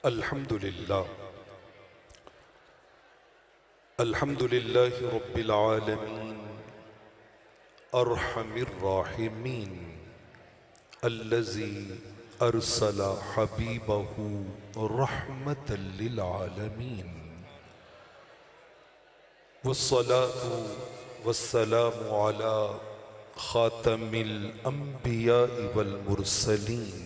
अल्हम्दुलिल्लाह रब्बिल आलमीन अर्हमिर राहिमीन अल्लज़ी अरसला हबीबहू रहमतल लिल आलमीन वस्सलातु वस्सलामु अला खातमिल अंबिया वल मुरसलीन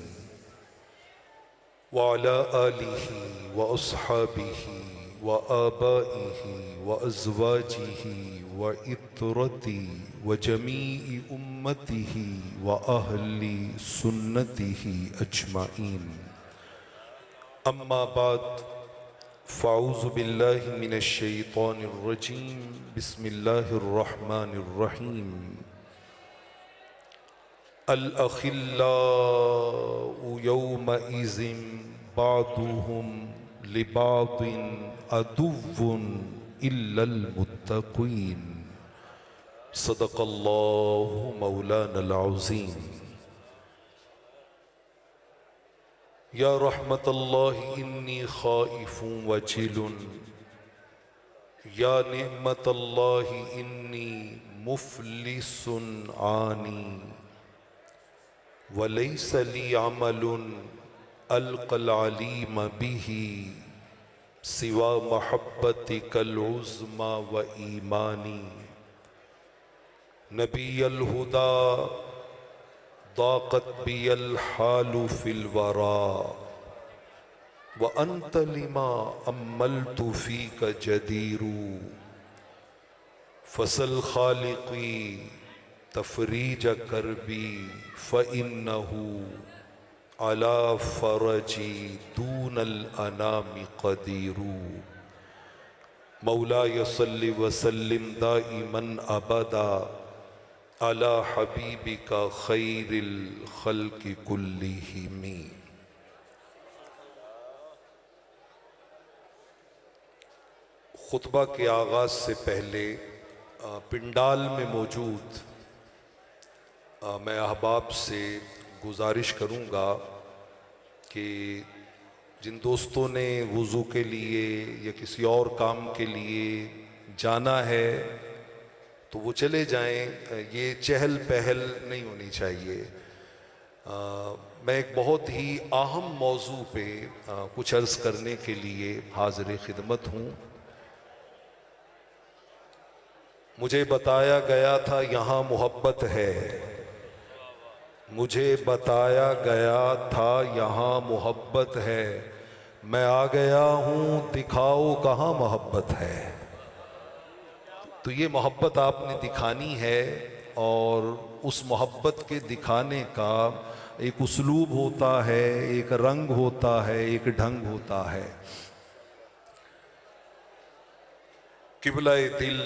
व अला आलिहि व अस्हाबिहि व आबाइहि व अज़वाजिहि व इत्रति व जमीई उम्मतिहि व अहली सुन्नतिहि अजमाइन। अम्मा बाद फ़ाऊज़ु बिल्लाहि मिनश शैतानिर रजीम। बिस्मिल्लाहिर रहमानिर रहीम। अल अखिल्लाउ यौमइज़िन बादुहुम लिबादिन अदुव्वुन इल्लल मुत्तक़ीन। सदक़ल्लाहु मौलानल अज़ीम। या रहमतल्लाहि इन्नी खाइफुन वजिलुन या निअमतल्लाहि इन्नी मुफ़लिसुन आनी वलैस ली अमलुन अलक़ल अलीम बिही सिवा महब्बतिकल उज़्मा व ईमानी। नबियल हुदा दाक़त बियल हालु फिल वरा व अंत लिमा अम्मलतु फ़ीक जदीरू। फसल खालिक़ी तफ़रीज करबी फ़इन्नहु अला फ़रजी दूनल अनामि क़दीरू। मौलाय सल्लि व सल्लिम दाइमन अबदा अला हबीबिका खैरिल खल्क़ि कुल्लिहिमी। खुतबा के आगाज़ से पहले पिंडाल में मौजूद मैं अहबाब से गुजारिश करूँगा कि जिन दोस्तों ने वुज़ू के लिए या किसी और काम के लिए जाना है तो वो चले जाएं। ये चहल पहल नहीं होनी चाहिए। मैं एक बहुत ही अहम मौजू पे कुछ अर्ज़ करने के लिए हाज़िर खिदमत हूँ। मुझे बताया गया था यहाँ मोहब्बत है, मुझे बताया गया था यहाँ मोहब्बत है, मैं आ गया हूँ दिखाओ कहाँ मोहब्बत है। तो ये मोहब्बत आपने दिखानी है और उस मोहब्बत के दिखाने का एक उसलूब होता है, एक रंग होता है, एक ढंग होता है। किबलाए दिल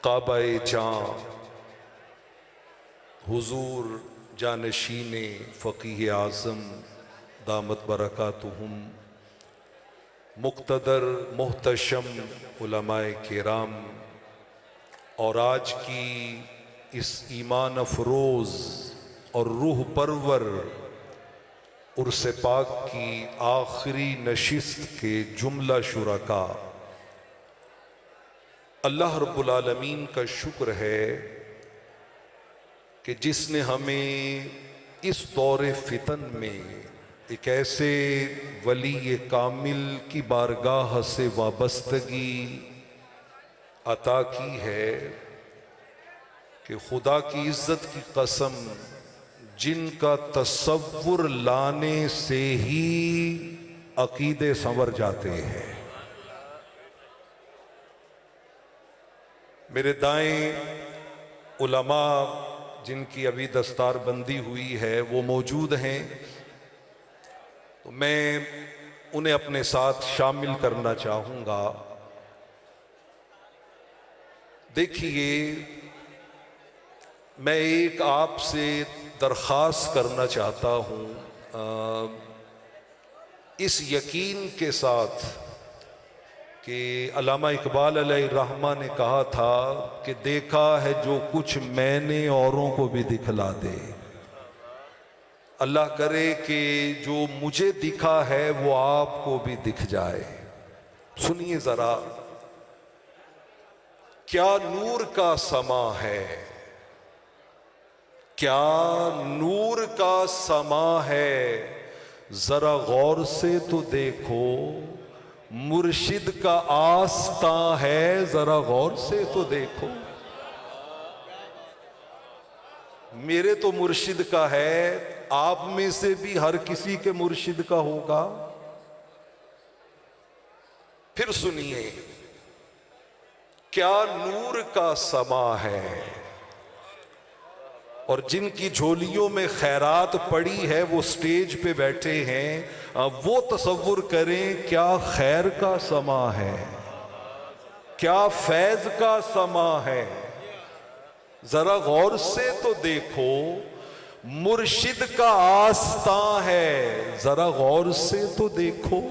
काबाए जां हुजूर जानशीने फ़क़ीह आज़म दामत बरकातुहुम मुक़्तदर मुहतशम उलमाए किराम और आज की इस ईमान अफरोज़ और रूह परवर उर्स पाक की आखिरी नशिस्त के जुमला शुरका, अल्लाह रब्बुल आलमीन का शुक्र है कि जिसने हमें इस दौरे फितन में एक ऐसे वली कामिल की बारगाह से वाबस्तगी अता की है कि खुदा की इज्जत की कसम जिनका तसव्वुर लाने से ही अकीदे संवर जाते हैं। मेरे दाएं उलमा जिनकी अभी दस्तारबंदी हुई है वो मौजूद हैं, तो मैं उन्हें अपने साथ शामिल करना चाहूँगा। देखिए, मैं एक आपसे दरख्वास्त करना चाहता हूँ, इस यकीन के साथ कि अल्लामा इकबाल अलैहिर्रहमा ने कहा था कि देखा है जो कुछ मैंने औरों को भी दिखला दे। अल्लाह करे कि जो मुझे दिखा है वो आपको भी दिख जाए। सुनिए जरा, क्या नूर का समा है, क्या नूर का समा है, जरा गौर से तो देखो, मुर्शिद का आस्था है, जरा गौर से तो देखो। मेरे तो मुर्शिद का है, आप में से भी हर किसी के मुर्शिद का होगा। फिर सुनिए, क्या नूर का समा है, और जिनकी झोलियों में खैरात पड़ी है वो स्टेज पे बैठे हैं, वो तसव्वुर करें क्या खैर का समा है, क्या फैज का समा है। जरा गौर से तो देखो, मुर्शिद का आस्था है, जरा गौर से तो देखो।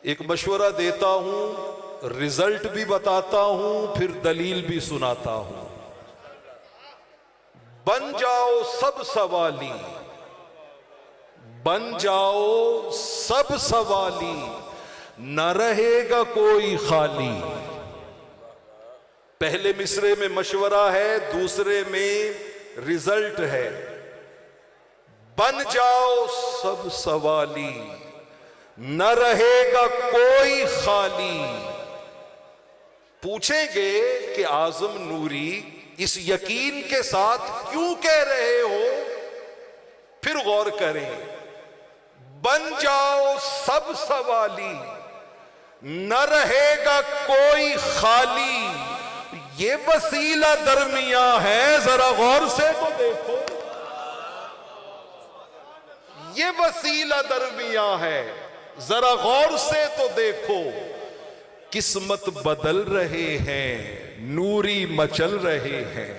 एक मशवरा देता हूं, रिजल्ट भी बताता हूं, फिर दलील भी सुनाता हूं। बन जाओ सब सवाली, बन जाओ सब सवाली, न रहेगा कोई खाली। पहले मिसरे में मशवरा है, दूसरे में रिजल्ट है। बन जाओ सब सवाली, न रहेगा कोई खाली। पूछेंगे कि आजम नूरी इस यकीन के साथ क्यों कह रहे हो, फिर गौर करें। बन जाओ सब सवाली, न रहेगा कोई खाली, ये वसीला दरमिया है, जरा गौर से तो देखो। ये वसीला दरमिया है, जरा गौर से तो देखो। किस्मत बदल रहे हैं, नूरी मचल रहे हैं।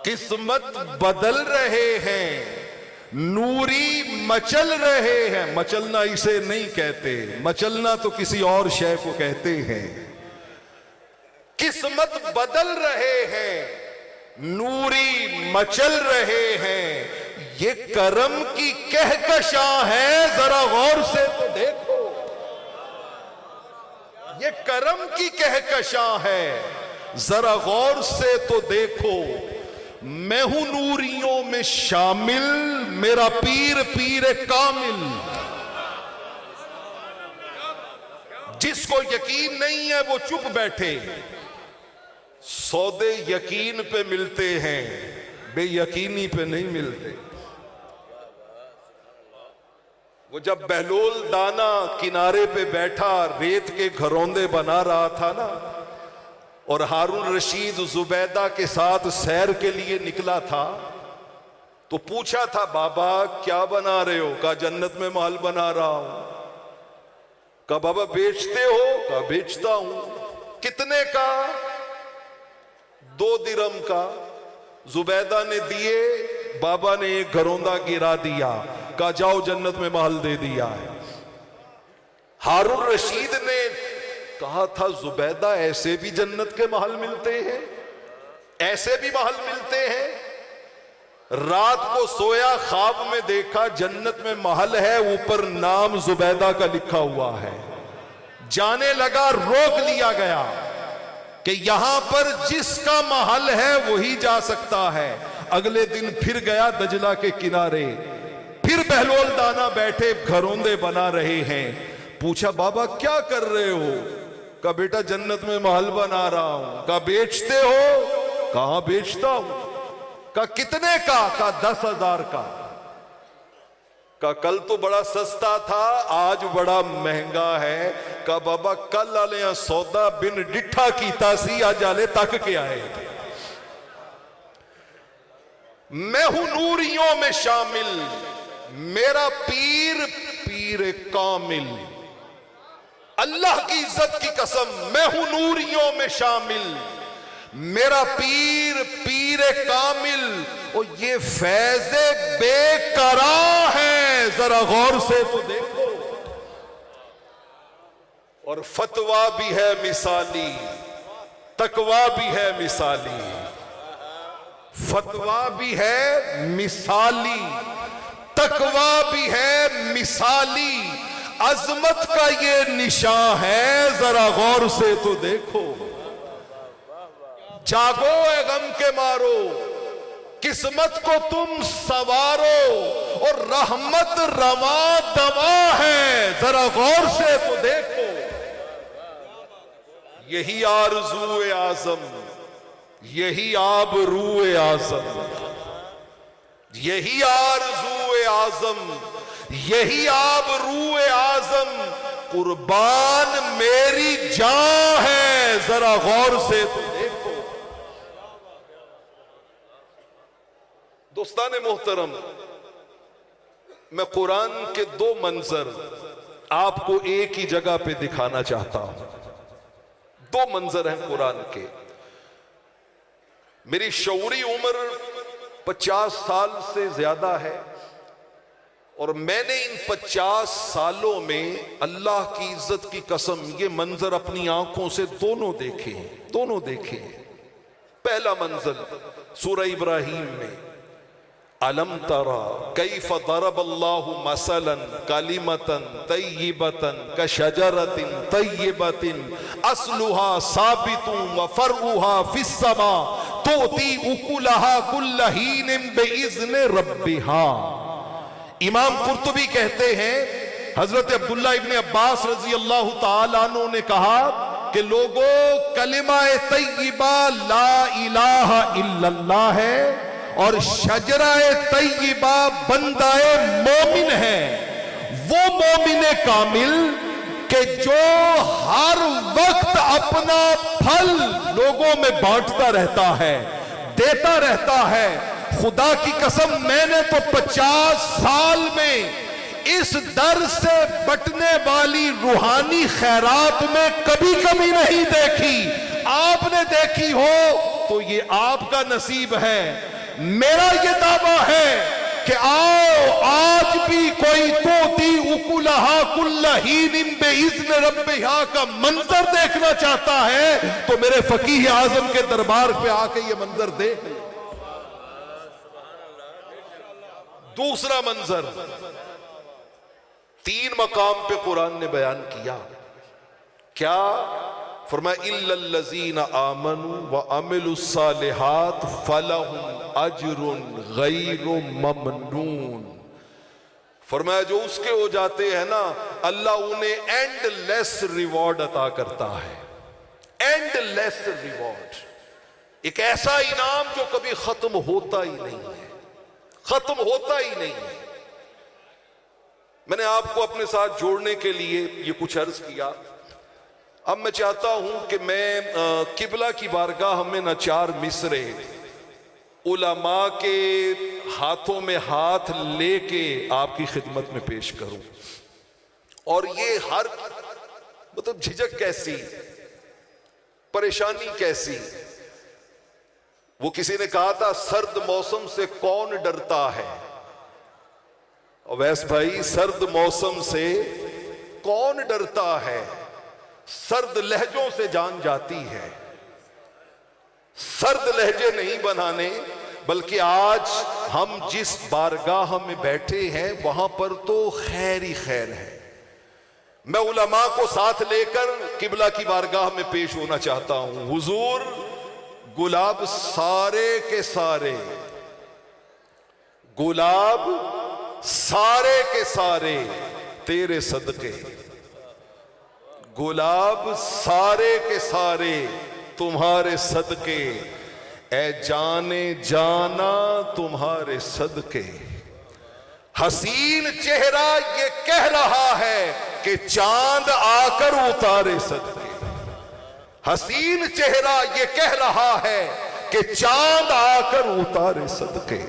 किस्मत बदल रहे हैं, नूरी मचल रहे हैं। मचलना इसे नहीं कहते, मचलना तो किसी और शय को कहते हैं। किस्मत बदल रहे हैं, नूरी मचल रहे हैं। ये करम की कहकशा है, जरा गौर से तो देखो। ये करम की कहकशा है, जरा गौर से तो देखो। मैं हूं नूरियों में शामिल, मेरा पीर पीर कामिल। जिसको यकीन नहीं है वो चुप बैठे। सौदे यकीन पे मिलते हैं, बेयकीनी पे नहीं मिलते। वो जब बहलोल दाना किनारे पे बैठा रेत के घरौंदे बना रहा था ना, और हारून रशीद जुबैदा के साथ सैर के लिए निकला था, तो पूछा था बाबा क्या बना रहे हो? कहा जन्नत में महल बना रहा हूं। कहा बाबा बेचते हो? कहा बेचता हूं। कितने का? 2 दिरहम का। जुबैदा ने दिए, बाबा ने एक घरौंदा गिरा दिया, कहा जाओ जन्नत में महल दे दिया है। हारून रशीद ने कहा था जुबैदा ऐसे भी जन्नत के महल मिलते हैं, ऐसे भी महल मिलते हैं। रात को सोया, ख्वाब में देखा जन्नत में महल है, ऊपर नाम जुबैदा का लिखा हुआ है। जाने लगा, रोक लिया गया कि यहां पर जिसका महल है वही जा सकता है। अगले दिन फिर गया दजला के किनारे, फिर बहलोल दाना बैठे घरौंदे बना रहे हैं। पूछा बाबा क्या कर रहे हो? कहा बेटा जन्नत में महल बना रहा हूं। कहा बेचते हो? कहां बेचता हूं। कहा कितने का? कहा 10,000 का। कहा कल तो बड़ा सस्ता था, आज बड़ा महंगा है। कहा बाबा कल आले सौदा बिन डिठा कीता सी, आज आले तक के आए। मैं हूं नूरियों में शामिल, मेरा पीर पीर कामिल। अल्लाह की इज्जत की कसम, मैं हूं नूरियों में शामिल, मेरा पीर पीर कामिल। और ये फैज़े बेकरार है, जरा गौर से तो देखो। और फतवा भी है मिसाली, तकवा भी है मिसाली। फतवा भी है मिसाली, तकवा भी है मिसाली। अजमत का ये निशान है, जरा गौर से तो देखो। जागो ए गम के मारो, किस्मत को तुम सवारो, और रहमत रवा दवा है, जरा गौर से तो देखो। यही आरज़ू आज़म, यही आबरू आज़म, यही आरज़ू आज़म, यही आबरू आज़म, कुर्बान मेरी जान है, जरा गौर से तो देखो। दोस्तान मोहतरम, मैं कुरान के दो मंजर आपको एक ही जगह पे दिखाना चाहता हूं। दो मंजर हैं कुरान के। मेरी शऊरी उम्र 50 साल से ज्यादा है, और मैंने इन 50 सालों में अल्लाह की इज्जत की कसम ये मंजर अपनी आंखों से दोनों देखे हैं, दोनों देखे हैं। पहला मंजर सूरह इब्राहिम में, अलम तरा कैफ दरबल्लाहु मसलन कलिमतन तय्यिबतन कशजरतिन तय्यिबतिन अस्लुहा साबितुन व फरउहा फिस्समा तुती उकुलहा कुल्ल हीनिन बिइज़्नि रब्बिहा। इमाम कुर्तुबी कहते हैं, हजरत अब्दुल्लाह इब्ने अब्बास रजी अल्लाह तआला अन्हु ने कहा कि लोगों, कलिमा तय्यिबा ला इलाहा इल्लल्लाह है, और शजराए तय्यिबा बंदाए मोमिन है। वो मोमिन कामिल कि जो हर वक्त अपना फल लोगों में बांटता रहता है, देता रहता है। खुदा की कसम, मैंने तो 50 साल में इस दर से बटने वाली रूहानी खैरात में कभी कमी नहीं देखी। आपने देखी हो तो ये आपका नसीब है। मेरा ये दावा है कि आओ, आज भी कोई तोती उकुलहा कुल्लहीनिन बिइज़्नि रब्बिहा का मंजर देखना चाहता है तो मेरे फकीह आजम के दरबार पे आके ये मंजर देख। दूसरा मंजर 3 मकाम पे कुरान ने बयान किया। क्या फरमाया, इल्लल्लज़ीना आमनू व अमिलुस्सालिहात फलहुम अजरुन गैरु ममनून। फरमाया, जो उसके हो जाते हैं ना, अल्लाह उन्हें एंडलेस रिवॉर्ड अता करता है। एंडलेस रिवॉर्ड, एक ऐसा इनाम जो कभी खत्म होता ही नहीं है, खत्म होता ही नहीं है। मैंने आपको अपने साथ जोड़ने के लिए ये कुछ अर्ज किया। अब मैं चाहता हूं कि मैं किबला की बारगाह में न 4 मिसरे उलमा के हाथों में हाथ लेके आपकी खिदमत में पेश करूं। और ये हर मतलब झिझक कैसी, परेशानी कैसी। वो किसी ने कहा था, सर्द मौसम से कौन डरता है। और वैस भाई, सर्द मौसम से कौन डरता है। सर्द लहजों से जान जाती है। सर्द लहजे नहीं बनाने, बल्कि आज हम जिस बारगाह में बैठे हैं वहां पर तो खैर ही खैर है। मैं उलमा को साथ लेकर किबला की बारगाह में पेश होना चाहता हूं। हुजूर, गुलाब सारे के सारे, गुलाब सारे के सारे तेरे सदके, गुलाब सारे के सारे तुम्हारे सदके, ए जाने जाना तुम्हारे सदके। हसीन चेहरा ये कह रहा है कि चांद आकर उतारे सदके। हसीन चेहरा ये कह रहा है कि चांद आकर उतारे सदके।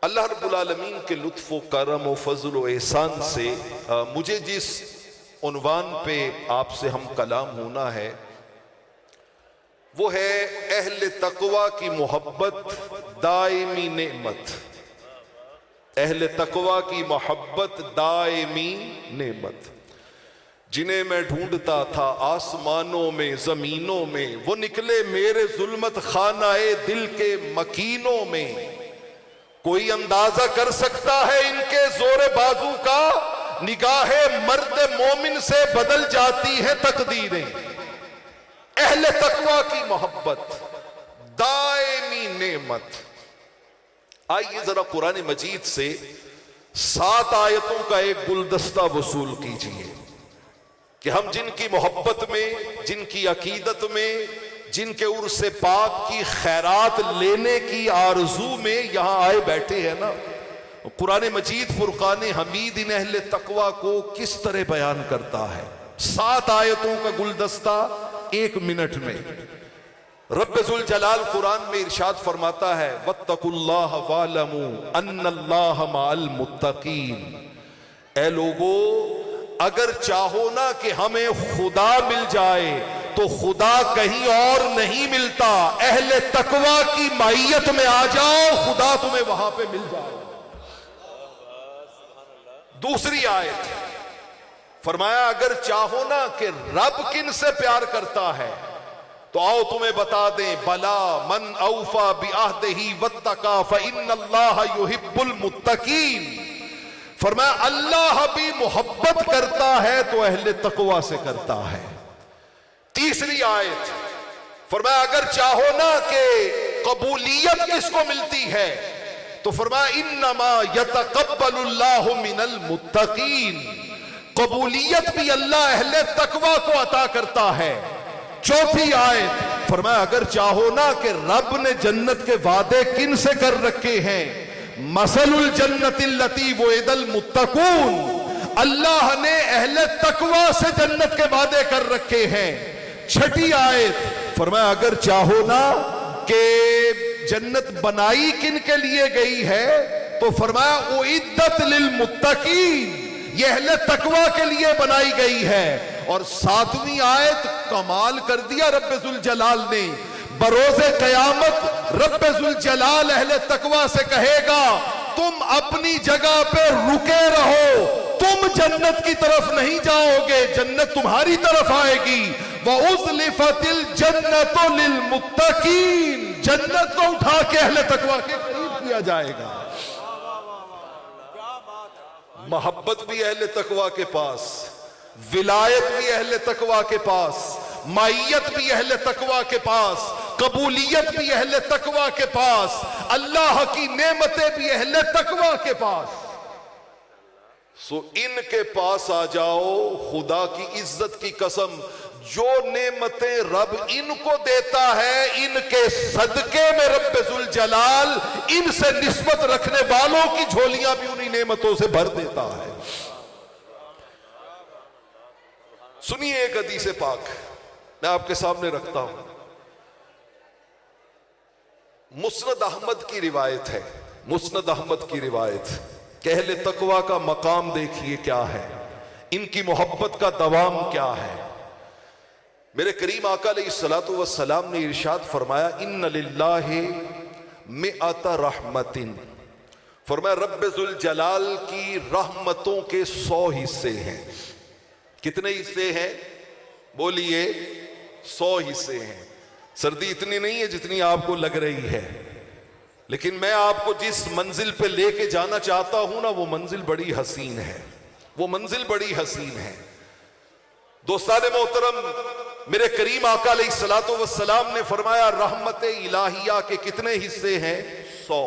अल्लाह रब्बुल आलमीन के लुत्फ़ व करम व फज़ल व एहसान से मुझे जिस उन्वान पे आपसे हम कलाम होना है वो है अहले तकवा की मोहब्बत दायमी नेमत। अहले तकवा की मोहब्बत दायमी नेमत। जिन्हें मैं ढूंढता था आसमानों में जमीनों में, वो निकले मेरे जुल्मत खानाए दिल के मकीनों में। कोई अंदाजा कर सकता है इनके जोरे बाजू का, निगाहे मर्द मोमिन से बदल जाती है तकदीरें। अहले तकवा की मोहब्बत दायमी नेमत। आइए जरा कुरान मजीद से 7 आयतों का एक गुलदस्ता वसूल कीजिए कि हम जिनकी मोहब्बत में, जिनकी अकीदत में, जिनके उर्स पाक की खैरात लेने की आरजू में यहां आए बैठे हैं ना, कुरान मजीद फुरकान हमीद इन अहले तकवा को किस तरह बयान करता है। 7 आयतों का गुलदस्ता 1 मिनट में। रब्बुल जलाल कुरान में इरशाद फरमाता है, वत्तकुल्लाह वालमू अन्नल्लाह मअल मुत्तकीन। ऐ लोगो, अगर चाहो ना कि हमें खुदा मिल जाए तो खुदा कहीं और नहीं मिलता। अहले तकवा की माइयत में आ जाओ, खुदा तुम्हें वहां पे मिल जाए। दूसरी आयत फरमाया, अगर चाहो ना कि रब किन से प्यार करता है तो आओ तुम्हें बता दें, बला मन औफा बिअहदिही वत्तका फइन्नल्लाह युहिब्बुल मुत्तकीन। फरमाया अल्लाह भी मोहब्बत करता है तो अहले तकवा से करता है। तीसरी आयत फरमाया, अगर चाहो ना कि कबूलियत किसको मिलती है तो फरमाया इन्नमा यतकब्बलुल्लाहु मिनल मुत्तकीन। कबूलियत भी अल्लाह अहले तकवा को अता करता है। चौथी आयत फरमाया, अगर चाहो ना कि रब ने जन्नत के वादे किन से कर रखे हैं, मसलुल जन्नतिल्लती वुइदल मुत्तकून। अल्लाह ने अहले तकवा से जन्नत के वादे कर रखे हैं। छठी आयत फरमाया, अगर चाहो ना कि जन्नत बनाई किन के लिए गई है तो फरमाया उइद्दत लिल मुत्तकीन, ये अहले तकवा के लिए बनाई गई है। और 7वीं आयत कमाल कर दिया रब्बुल जलाल ने। बरोज़े क़यामत रब्बुल जलाल अहले तकवा से कहेगा, तुम अपनी जगह पे रुके रहो, तुम जन्नत की तरफ नहीं जाओगे, जन्नत तुम्हारी तरफ आएगी। व उज़लिफ़तिल जन्नतु लिल मुत्तकीन, जन्नत को उठा के अहले तकवा के करीब किया जाएगा। मोहब्बत भी अहले तकवा के पास, विलायत भी अहले तकवा के पास, माइयत भी अहले तकवा के पास, कबूलियत भी अहले तकवा के पास, अल्लाह की नेमतें भी अहले तकवा के पास। सो इनके पास आ जाओ, खुदा की इज्जत की कसम, जो नेमतें रब इनको देता है, इनके सदके में रब्बुल जलाल इनसे निस्बत रखने वालों की झोलियां भी उन्हीं नेमतों से भर देता है। सुनिए एक हदीस पाक मैं आपके सामने रखता हूं। मुस्नद अहमद की रिवायत है, मुस्नद अहमद की रिवायत। अहले तकवा का मकाम देखिए क्या है, इनकी मोहब्बत का दवाम क्या है। मेरे करीम आका अलैहिस्सलातु वस्सलाम ने इरशाद फरमाया, इन्ना लिल्लाहि मिअता रहमतिन। फरमाया रब्बुल जलाल की रहमतों के 100 हिस्से हैं। कितने हिस्से हैं? बोलिए 100 हिस्से हैं। सर्दी इतनी नहीं है जितनी आपको लग रही है, लेकिन मैं आपको जिस मंजिल पे लेके जाना चाहता हूं ना, वो मंजिल बड़ी हसीन है, वो मंजिल बड़ी हसीन है। दोस्ताने मोहतरम, मेरे करीम आका अलैहिस्सलातु वस्सलाम ने फरमाया रहमत इलाहिया के कितने हिस्से हैं? 100।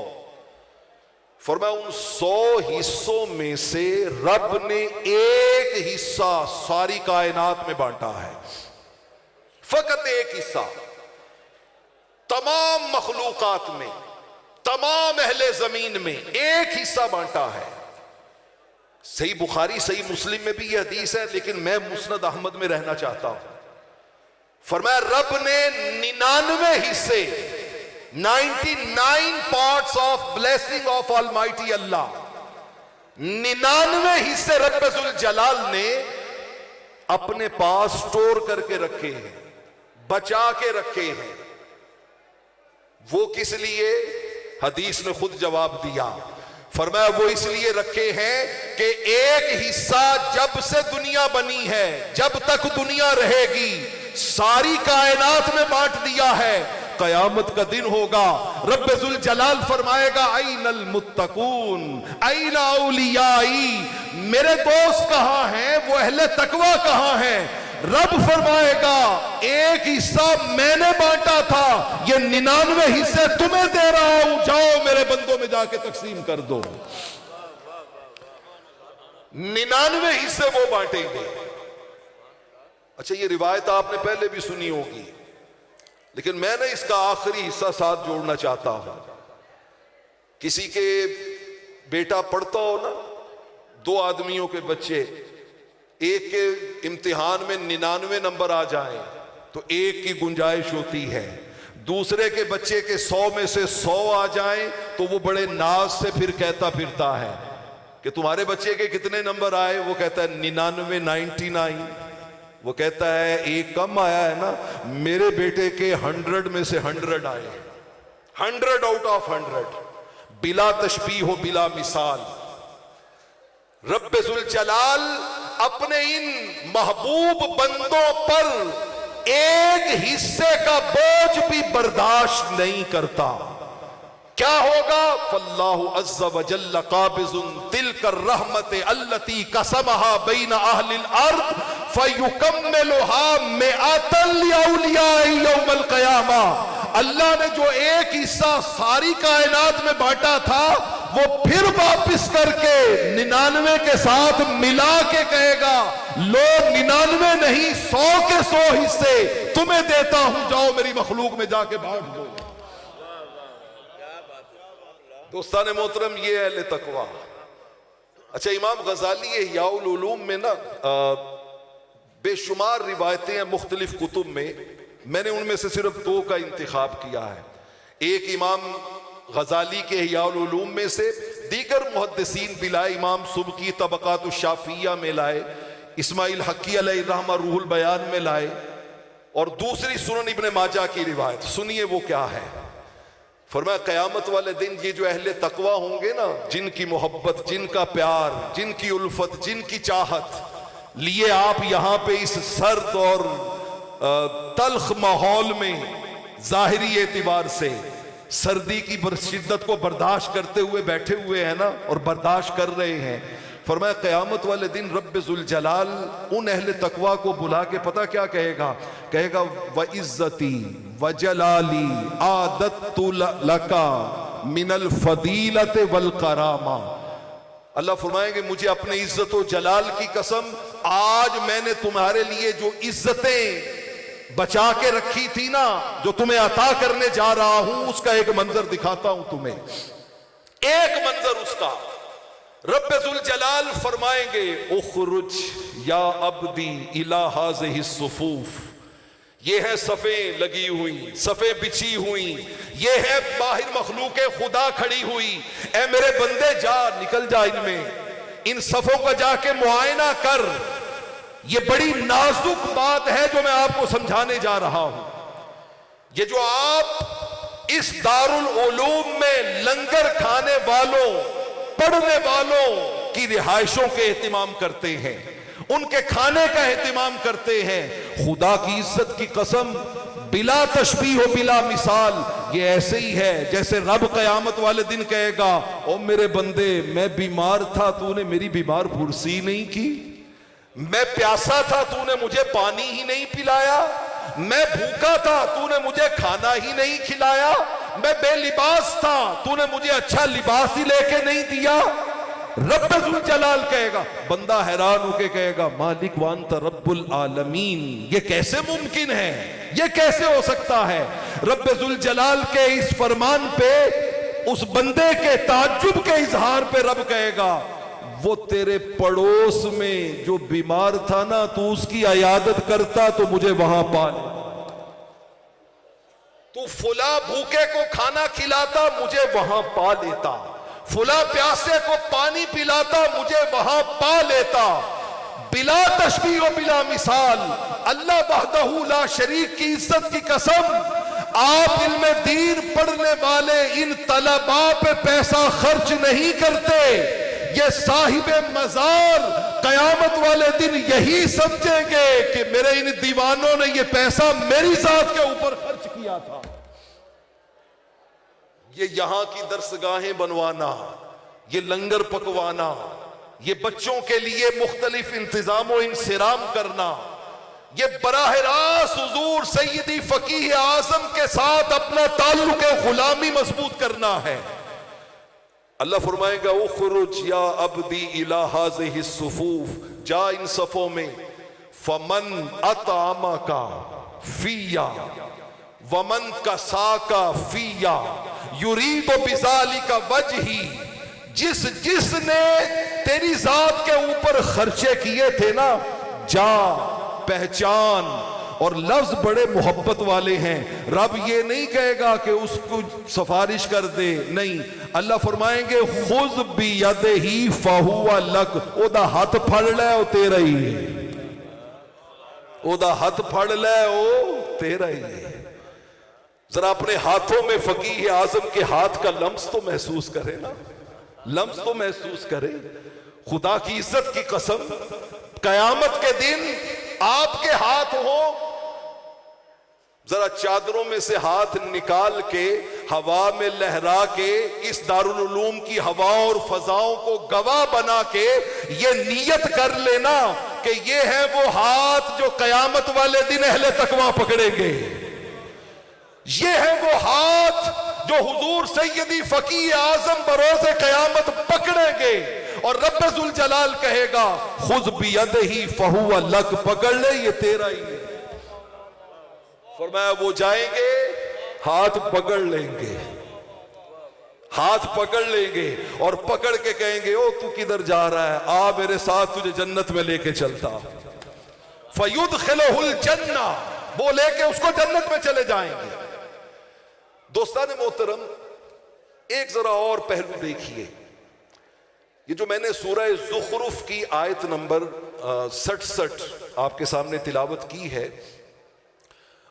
फरमाया उन 100 हिस्सों में से रब ने एक हिस्सा सारी कायनात में बांटा है। फकत एक हिस्सा तमाम मखलूकात में, तमाम अहले जमीन में एक हिस्सा बांटा है। सही बुखारी सही मुस्लिम में भी यह हदीस है, लेकिन मैं मुस्नद अहमद में रहना चाहता हूं। फरमाया रब ने 99 हिस्से, 99 parts of blessing of almighty Allah, 99 हिस्से रब्बुल जलाल ने अपने पास स्टोर करके रखे हैं, बचा के रखे हैं। वो किस लिए? हदीस ने खुद जवाब दिया। फरमाया वो इसलिए रखे हैं कि एक हिस्सा जब से दुनिया बनी है, जब तक दुनिया रहेगी, सारी कायनात में बांट दिया है। कयामत का दिन होगा, रब्बे जुल जलाल फरमाएगा ऐनल मुत्तकून ऐना औलियाई, मेरे दोस्त कहां हैं, वो अहले तकवा कहां हैं। रब फरमाएगा एक हिस्सा मैंने बांटा था, ये 99 हिस्से तुम्हें दे रहा हूं, जाओ मेरे बंदों में जाके तकसीम कर दो। 99 हिस्से वो बांटेंगे। अच्छा, ये रिवायत आपने पहले भी सुनी होगी, लेकिन मैंने इसका आखिरी हिस्सा साथ जोड़ना चाहता हूं। किसी के बेटा पढ़ता हो ना, 2 आदमियों के बच्चे, एक के इम्तिहान में 99 नंबर आ जाए तो एक की गुंजाइश होती है, दूसरे के बच्चे के 100 में से 100 आ जाए तो वो बड़े नाज से फिर कहता फिरता है कि तुम्हारे बच्चे के कितने नंबर आए। वो कहता है 99 99। वो कहता है एक कम आया है ना, मेरे बेटे के 100 में से 100 आए, 100 आउट ऑफ 100, बिला तशबीह हो बिला मिसाल। रब्बे जुल जलाल अपने इन महबूब बंदों पर एक हिस्से का बोझ भी बर्दाश्त नहीं करता। क्या होगा? फल्लाहु अज़्ज़ा व जल्ल काबिज़ुन तिलकर रहमत अल्लती कसमहा बैन अहलिल अर्द फयुकम्मिलुहा मिअतल लिऔलियाई यौमल क़यामा। अल्लाह ने जो एक हिस्सा सारी कायनात में बांटा था, वो फिर वापस करके 99 के साथ मिला के कहेगा, लो 99 नहीं 100 के 100 हिस्से तुम्हें देता हूं, जाओ मेरी मखलूक में जाके बांट दो। दोस्ताने मोहतरम, ये अहले तकवा। अच्छा, इमाम गजाली इह्याउल उलूम में ना बेशुमार रिवायतें हैं मुख्तलिफ कुतुब में, मैंने उनमें से सिर्फ 2 का इंतखाब किया है। एक इमाम गजाली के इह्याउल उलूम में से, दीगर मुहद्दिसीन बिलाए इमाम सुबकी तबकात शाफिया में लाए, इस्माइल हक्की अलैहि रहमा रूहुल बयान में लाए, और दूसरी सुनन इब्न माजा की रिवायत। सुनिए वो क्या है। फरमाया क़यामत वाले दिन ये जो अहले तकवा होंगे ना, जिनकी मोहब्बत, जिनका प्यार, जिनकी उल्फत, जिनकी चाहत लिए आप यहां पे इस सर्द और तल्ख माहौल में जाहिरी एतबार से सर्दी की शिद्दत को बर्दाश्त करते हुए बैठे हुए हैं ना, और बर्दाश्त कर रहे हैं। फरमाया क़यामत वाले दिन रब्बे जुल जलाल उन अहले तकवा को बुला के पता क्या कहेगा? कहेगा व इज्जती व जलाली आदत्तु लका मिनल फदीलत वल करामा। अल्लाह फरमाएंगे मुझे अपने इज्जत व जलाल की कसम, आज मैंने तुम्हारे लिए जो इज्जतें बचा के रखी थी ना, जो तुम्हें अता करने जा रहा हूं, उसका एक मंजर दिखाता हूं तुम्हें, एक मंजर उसका। रब्बे जुल जलाल फरमाएंगे उखरुज या अब्दी इला हाज़िहि सुफूफ, ये है सफ़े लगी हुई, सफ़े बिछी हुई, ये है बाहिर मखलूक खुदा खड़ी हुई। ए मेरे बंदे, जा निकल जा इनमें, इन सफ़ों का जाके मुआयना कर। ये बड़ी नाजुक बात है जो मैं आपको समझाने जा रहा हूं। ये जो आप इस दारुल उलूम में लंगर खाने वालों, पढ़ने वालों की रिहाइशों के एहतिमाम करते हैं, उनके खाने का एहतिमाम करते हैं, खुदा की इज्जत की कसम बिला तशबीह हो बिला मिसाल, ये ऐसे ही है जैसे रब क़यामत वाले दिन कहेगा, ओ मेरे बंदे, मैं बीमार था, तूने मेरी बीमार पुरसी नहीं की, मैं प्यासा था, तूने मुझे पानी ही नहीं पिलाया, मैं भूखा था, तूने मुझे खाना ही नहीं खिलाया, मैं बेलिबास था, तूने मुझे अच्छा लिबास ही लेके नहीं दिया। रब्बे जुल जलाल कहेगा, बंदा हैरान होके कहेगा, मालिक वांत रब्बुल आलमीन, ये कैसे मुमकिन है, ये कैसे हो सकता है? रब्बे जुल जलाल के इस फरमान पे, उस बंदे के ताज्जुब के इजहार पे रब कहेगा, वो तेरे पड़ोस में जो बीमार था ना, तू उसकी अयादत करता तो मुझे वहां पा लेता, तू फुला भूखे को खाना खिलाता, मुझे वहां पा लेता, फुला प्यासे को पानी पिलाता, मुझे वहां पा लेता। बिला तशबीह व बिला मिसाल, अल्लाह वहदहू ला शरीक की इज्जत की कसम, आप इल्म दीन पढ़ने वाले इन तलबा पे पैसा खर्च नहीं करते। ये साहिबे मजार कयामत वाले दिन यही समझेंगे कि मेरे इन दीवानों ने ये पैसा मेरी जात के ऊपर खर्च किया था। ये यहां की दरसगाहें बनवाना, ये लंगर पकवाना, ये बच्चों के लिए मुख्तलिफ इंतजाम और इंसिराम करना, ये बराह रास्त हुजूर सैयदी फकीह आजम के साथ अपना ताल्लुक गुलामी मजबूत करना है। अल्लाह फरमाएगा उखरुज या अब्दी इला हाज़िहि सुफूफ, जा इन सफों में, फमन अतामा का फिया वमन कसाका फिया युरीदु बिज़ालिका वजही, जिसने तेरी जात के ऊपर खर्चे किए थे ना, जा पहचान। और लफ्ज बड़े मोहब्बत वाले हैं। रब ये नहीं कहेगा कि उसको सिफारिश कर दे, नहीं, अल्लाह फरमाएंगे खुज बियदिही फहुवा लक, ओदा हाथ फड़ ले ओ तेरा ही है, ओदा हाथ फड़ ले ओ तेरा ही है। जरा अपने हाथों में फकीह आजम के हाथ का लम्स तो महसूस करे ना, लम्स तो महसूस करे। खुदा की इज्जत की कसम, कयामत के दिन आपके हाथ हो, जरा चादरों में से हाथ निकाल के हवा में लहरा के इस दारुल उलूम की हवा और फजाओं को गवाह बना के ये नियत कर लेना कि ये है वो हाथ जो कयामत वाले दिन अहले तकवा पकड़ेंगे। ये है वो हाथ जो हुजूर सैयदी फकीह आजम बरोज़े कयामत पकड़ेंगे। और रब्बे जुल जलाल कहेगा खुद बियदिही फहुवा लक, पकड़ ले ये तेरा ही है। फरमाया वो जाएंगे, हाथ पकड़ लेंगे, हाथ पकड़ लेंगे और पकड़ के कहेंगे ओ तू किधर जा रहा है, आ मेरे साथ तुझे जन्नत में लेके चलता। फयुदखिलुहुल जन्ना, वो लेके उसको जन्नत में चले जाएंगे। दोस्तान मोहतरम, एक जरा और पहलू देखिए। ये जो मैंने सूरह ज़ुखरुफ की आयत नंबर 67 आपके सामने तिलावत की है,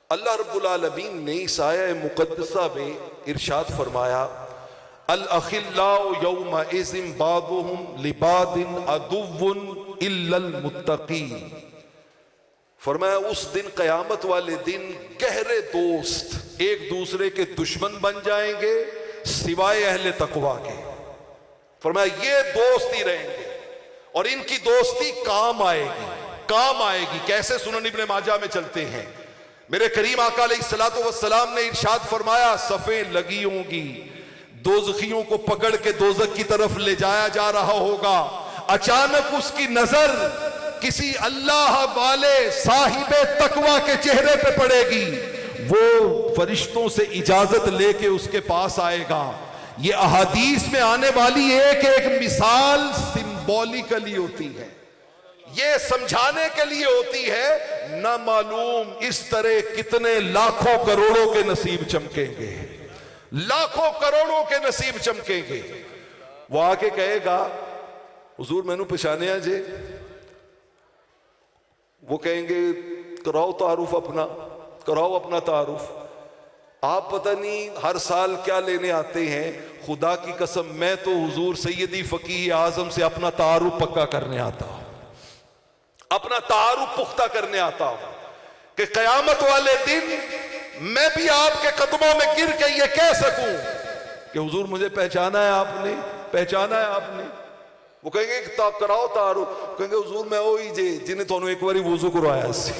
अल्लाह रब्बुल आलमीन ने इस आया मुक़द्दसा में इरशाद फरमाया अल अखिल्लाउ यौमा इज़िम बादुहुम लिबादिन अदुव्वुन इल्लल मुत्तक़ीन। फरमाया उस दिन, कयामत वाले दिन, गहरे दोस्त एक दूसरे के दुश्मन बन जाएंगे सिवाय अहले तकवा के। फरमाया ये दोस्त ही रहेंगे और इनकी दोस्ती काम आएगी, काम आएगी। कैसे? सुनन इब्ने माजा में चलते हैं, मेरे करीम आका अलैहिस्सलातु वस्सलाम ने इरशाद फरमाया सफ़ें लगी होंगी, दोज़खियों को पकड़ के दोज़ख की तरफ ले जाया जा रहा होगा। अचानक उसकी नजर किसी अल्लाह वाले साहिबे तकवा के चेहरे पे पड़ेगी, वो फरिश्तों से इजाजत लेके उसके पास आएगा। ये अहादीस में आने वाली एक एक मिसाल सिंबॉलिकली होती है, ये समझाने के लिए होती है। ना मालूम इस तरह कितने लाखों करोड़ों के नसीब चमकेंगे, लाखों करोड़ों के नसीब चमकेंगे। वो आके कहेगा हुजूर मैनू पहचानिया जे, वो कहेंगे कराओ तारुफ अपना, कराओ अपना तारुफ। आप पता नहीं हर साल क्या लेने आते हैं, खुदा की कसम मैं तो हुजूर सैयदी फकीह आजम से अपना तारुफ पक्का करने आता हूं, अपना तारुफ पुख्ता करने आता हूं कि कयामत वाले दिन मैं भी आपके कदमों में गिर के ये कह सकूं कि हुजूर मुझे पहचाना है आपने, पहचाना है आपने। वो कहेंगे कराओ तारुफ, कहेंगे हुजूर मैं वही जे जिन्हें थानू एक बारी वुजू करवाया सी,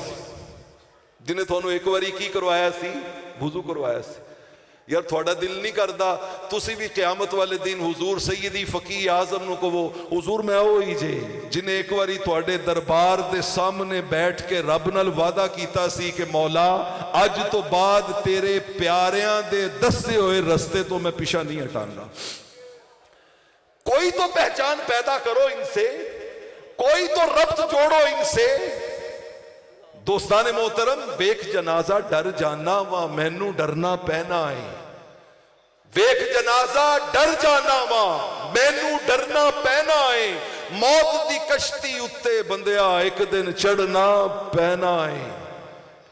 जिन्हें थानू एक बारी की करवाया सी, वुजू करवाया सी। यार थोड़ा दिल नहीं करता तुसी भी क़यामत वाले दिन हुजूर सैयदी फकीह आजम नू कहो हुजूर मैं वही जे जिन्हें एक बारी तुहाडे दरबार दे सामने बैठ के रब नाल वादा कीता सी कि मौला अज तो बाद तेरे प्यारियां दे दसे हुए रस्ते तो मैं पिछा नहीं हटाऊंगा। कोई तो पहचान पैदा करो इनसे, कोई तो रब्त जोड़ो इनसे। दोस्ताने मोहतरम, वेख जनाजा डर जाना वा मैनू डरना पैना है, वेख जनाजा डर जाना वा मैनू डरना पैना है। मौत दी कश्ती उत्ते बंदिया एक दिन चढ़ना पैना है।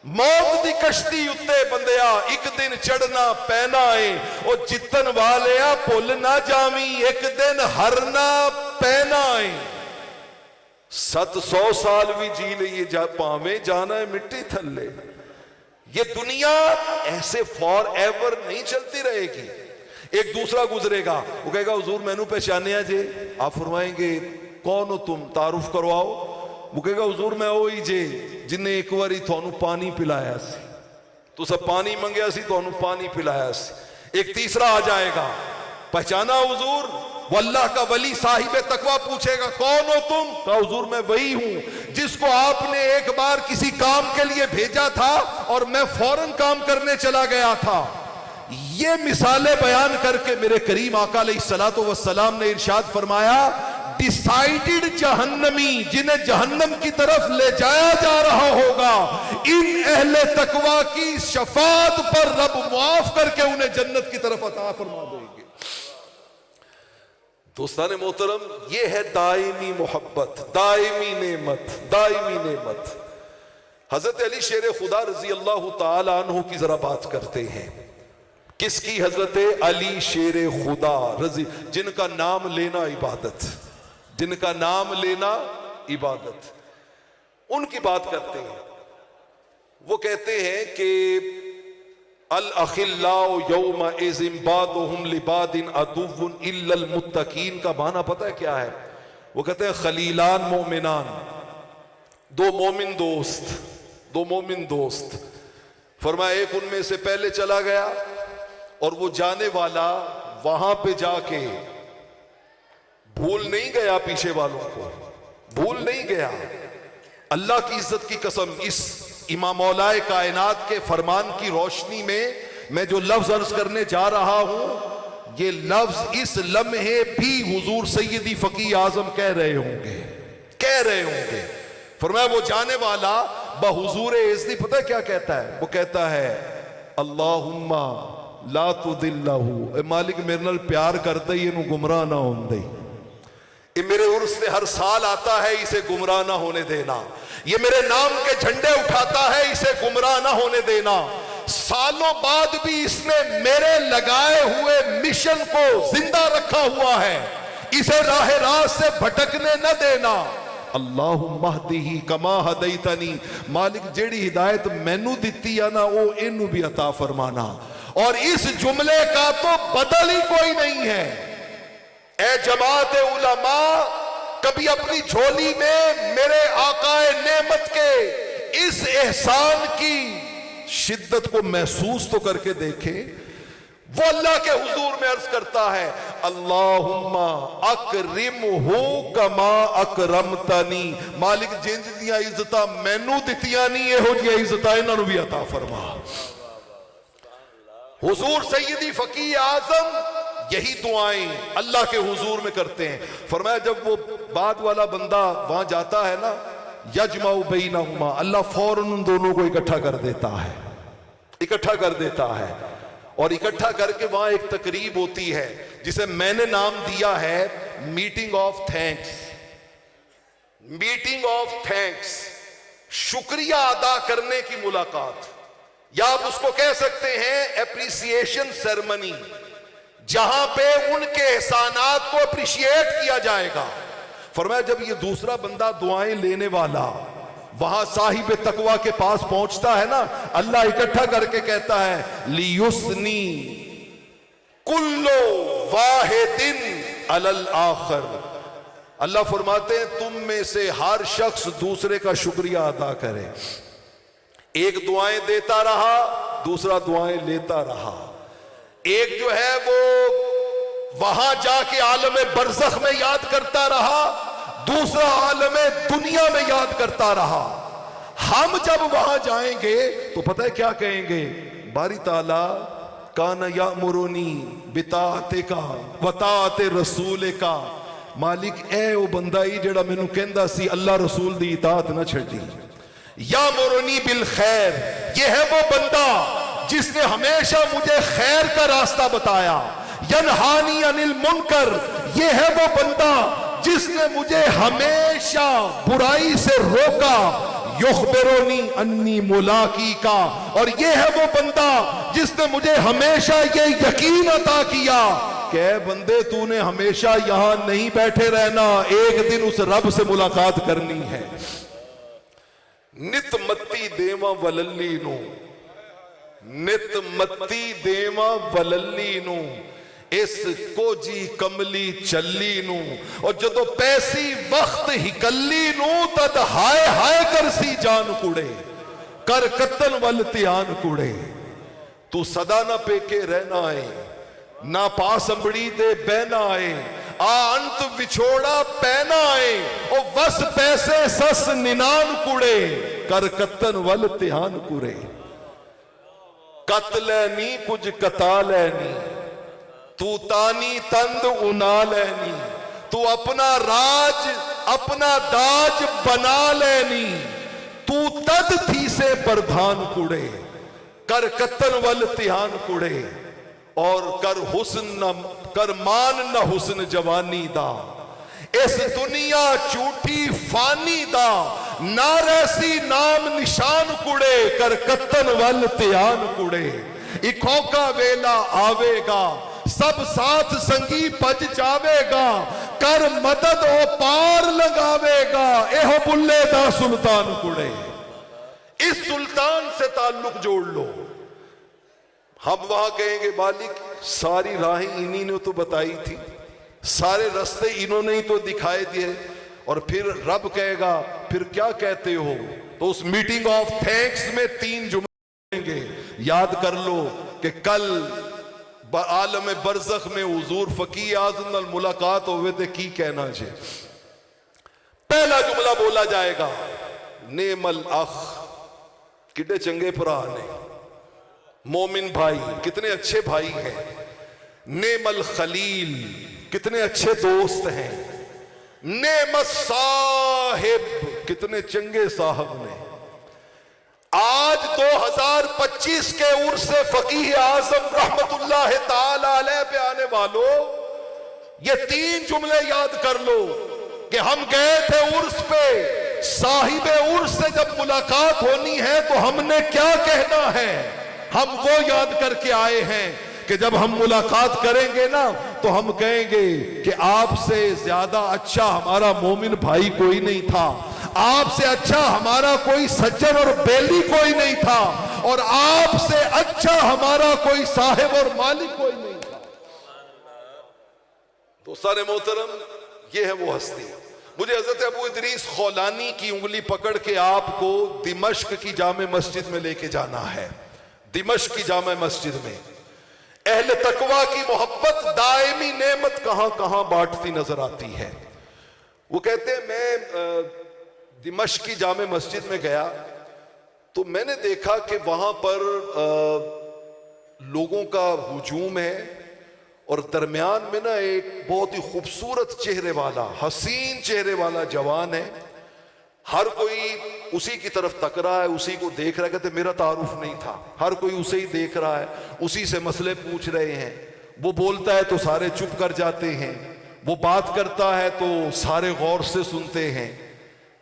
मौत दी कश्ती उत्ते बंदिया एक दिन चढ़ना पैना है, और जितन वालिया भुल ना जावी एक दिन हरना पैना है। 700 साल भी जी लिए जा पावे जाना है मिट्टी थल्ले। ये दुनिया ऐसे फॉर एवर नहीं चलती रहेगी। एक दूसरा गुजरेगा, वो कहेगा हुजूर मैनू पहचानिया जे, आप फरमाएंगे कौन हो तुम, तारुफ करवाओ। वो कहेगा हुजूर मैं वो ही जे जिन्हें एक बारी थानू पानी पिलाया सी, तुसा पानी मंगया सी थानू पानी पिलाया सी। एक तीसरा आ जाएगा, पहचाना हुजूर, वो अल्लाह का वली साहिब तकवा पूछेगा कौन हो तुम, कहा हुजूर मैं वही हूं जिसको आपने एक बार किसी काम के लिए भेजा था और मैं फौरन काम करने चला गया था। ये मिसालें बयान करके मेरे करीम आका अलैहिस्सलातु वस्सलाम ने इरशाद फरमाया, डिसाइडेड जहन्नमी, जिन्हें जहन्नम की तरफ ले जाया जा रहा होगा, इन अहले तकवा की शफात पर रब मुआफ करके उन्हें जन्नत की तरफ अता फरमा देंगे। दोस्तान मोहतरम, ये है दायमी मोहब्बत, दायमी नेमत, दायमी नेमत। हजरत अली शेर खुदा रजी अल्लाह तआला अन्हु की जरा बात करते हैं। किसकी? हजरत अली शेर खुदा रजी, जिनका नाम लेना इबादत, जिनका नाम लेना इबादत, उनकी बात करते हैं। वो कहते हैं कि अल अखिल्लाउ यौमा इज़िम बादुहुम लिबादिन अदुव्वुन इल्लल मुत्तकीन का माना पता है क्या है? वो कहते हैं खलीलान मोमिनान, दो मोमिन दोस्त, दो मोमिन दोस्त। फरमाया एक उनमें से पहले चला गया और वो जाने वाला वहां पे जाके भूल नहीं गया, पीछे वालों को भूल नहीं गया। अल्लाह की इज्जत की कसम, इस इमाम मौलाए कायनात के फरमान की रोशनी में मैं जो लफ्ज अर्ज करने जा रहा हूं, ये लफ्ज इस लम्हे भी हुजूर सैयदी फकीह आजम कह रहे होंगे, कह रहे होंगे। फरमाया वो जाने वाला बहुजूर इज़्ज़त पता क्या कहता है? वो कहता है अल्लाहुम्मा ला तुदिल्लहु, मालिक मेरे नाल प्यार करता ही इनू गुमराह ना होने दे। ये मेरे उर्स से हर साल आता है, इसे गुमराह ना होने देना। ये मेरे नाम के झंडे उठाता है, इसे गुमराह ना होने देना। सालों बाद भी इसने मेरे लगाए हुए मिशन को जिंदा रखा हुआ है, इसे राह रास्त से भटकने न देना। अल्लाहुम्मा हदीही कमा हदैतनी, मालिक जेड़ी हिदायत मैनू दिती है ना वो इनू भी अता फरमाना। और इस जुमले का तो बदल ही कोई नहीं है। ए जमात उलमा, कभी अपनी झोली में मेरे आकाए नेमत के इस एहसान की शिद्दत को महसूस तो करके देखे। वो अल्लाह के हुजूर में अर्ज करता है अल्लाहुम्मा अकरिमहु कमा अकरमतनी, मालिक जिंज दियां इज्जतां मैनू दित्तियां नहीं, इहो जिहियां इज्जतां इन्हां नूं भी अता फरमा। हुजूर सैयदी फकीह आजम यही दुआएं अल्लाह के हुजूर में करते हैं। फरमाया जब वो बाद वाला बंदा वहां जाता है ना, यजमाउ बैनहुमा, अल्लाह फौरन उन दोनों को इकट्ठा कर देता है, इकट्ठा कर देता है। और इकट्ठा करके वहां एक तकरीब होती है जिसे मैंने नाम दिया है meeting of thanks. Meeting of thanks, शुक्रिया अदा करने की मुलाकात, या आप उसको कह सकते हैं एप्रिसिएशन सेरेमनी, जहां पे उनके एहसानात को अप्रिशिएट किया जाएगा। फरमाया जब ये दूसरा बंदा दुआएं लेने वाला वहां साहिब तकवा के पास पहुंचता है ना, अल्लाह इकट्ठा करके कहता है लियुस्नी कुल्लो वाहिदिन अलल आखर। अल्लाह फरमाते हैं तुम में से हर शख्स दूसरे का शुक्रिया अदा करे। एक दुआएं देता रहा, दूसरा दुआएं लेता रहा। एक जो है वो वहां जाके आलम बरज़ख में याद करता रहा, दूसरा आलम दुनिया में याद करता रहा। हम जब वहां जाएंगे तो पता है क्या कहेंगे? बारी ताला काना यामुरुनी बिताते का वताते रसूल का, मालिक ए वो बंदा ही जेड़ा मैनू कहंदा सी अल्लाह रसूल दी इताअत ना छड्डी। यामुरुनी बिल खैर, ये है वो बंदा जिसने हमेशा मुझे खैर का रास्ता बताया। यनहानी अनिल मुनकर, ये है वो बंदा जिसने मुझे हमेशा बुराई से रोका। युखबिरुनी अन्नी मुलाकी का। और ये है वो बंदा जिसने मुझे हमेशा ये यकीन अता किया कि ऐ बंदे तूने हमेशा यहां नहीं बैठे रहना, एक दिन उस रब से मुलाकात करनी है। नित मत्ती देवा वलल्ली नू, नित मत्ती देवा वलल्ली नू, इस कोजी कमली चली नू। और जदों पैसी वक्त हिकली नू, तद हाय हाय करसी जान कुड़े, कर कत्तन वल ध्यान कुड़े। तू सदा ना पेके रहना है, ना पास अंबड़ी दे बहना आए, आ अंत विछोड़ा पहना आए। ओ बस पैसे सस निनान कुड़े, कर कत्तन वल ध्यान कुड़े। कत लैनी कुछ कता लैनी, तू तानी तंद उना लैनी। तू अपना राज अपना दाज बना लैनी, तू तद थी से प्रधान कुड़े, कर कत्तन वल ध्यान कुड़े। और कर हुस्न न कर मान न हुस्न जवानी दा, इस दुनिया झूठी फानी दा, ना रैसी नाम निशान कुड़े, कर कत्तन वल ध्यान कुड़े। इखों का वेला आवेगा, सब साथ संगी भज जावेगा, कर मदद ओ पार लगावेगा, एहो बुल्ले दा सुल्तान कुड़े। इस सुल्तान से ताल्लुक जोड़ लो। हम वहां कहेंगे मालिक सारी राहें इन्हीं ने तो बताई थी, सारे रास्ते इन्होंने ही तो दिखाए दिए। और फिर रब कहेगा फिर क्या कहते हो, तो उस मीटिंग ऑफ थैंक्स में 3 जुमले याद कर लो कि कल आलम बरज़ख में हुजूर फकीह आज़म नाल मुलाकात होवे ते की कहना जे। पहला जुमला बोला जाएगा, नेमल अख, कितने चंगे भरा ने, मोमिन भाई कितने अच्छे भाई हैं। नेमल खलील, कितने अच्छे दोस्त हैं। नेमत साहिब, कितने चंगे साहब ने। आज 2025 के उर्स फकीह आज़म रहमतुल्लाह ताला अलैह पे आने वालों, ये 3 जुमले याद कर लो कि हम गए थे उर्स पे, साहिबे उर्स से जब मुलाकात होनी है तो हमने क्या कहना है, हम वो याद करके आए हैं कि जब हम मुलाकात करेंगे ना तो हम कहेंगे कि आपसे ज्यादा अच्छा हमारा मोमिन भाई कोई नहीं था, आपसे अच्छा हमारा कोई सज्जन और बेली कोई नहीं था, और आपसे अच्छा हमारा कोई साहिब और मालिक कोई नहीं था। दोस्तान मोहतरम, ये है वो हस्ती। मुझे हजरत अबू इदरीस खौलानी की उंगली पकड़ के आपको दिमश्क की जामे मस्जिद में लेके जाना है। दिमश्क की जामे मस्जिद में अहले तकवा की मोहब्बत दायमी नेमत कहां कहां बांटती नजर आती है। वो कहते हैं मैं दिमश्क की जामे मस्जिद में गया तो मैंने देखा कि वहां पर लोगों का हुजूम है और दरमियान में ना एक बहुत ही खूबसूरत चेहरे वाला, हसीन चेहरे वाला जवान है। हर कोई उसी की तरफ तक रहा है, उसी को देख रहा है। कहते मेरा तारुफ नहीं था, हर कोई उसे ही देख रहा है, उसी से मसले पूछ रहे हैं। वो बोलता है तो सारे चुप कर जाते हैं, वो बात करता है तो सारे गौर से सुनते हैं।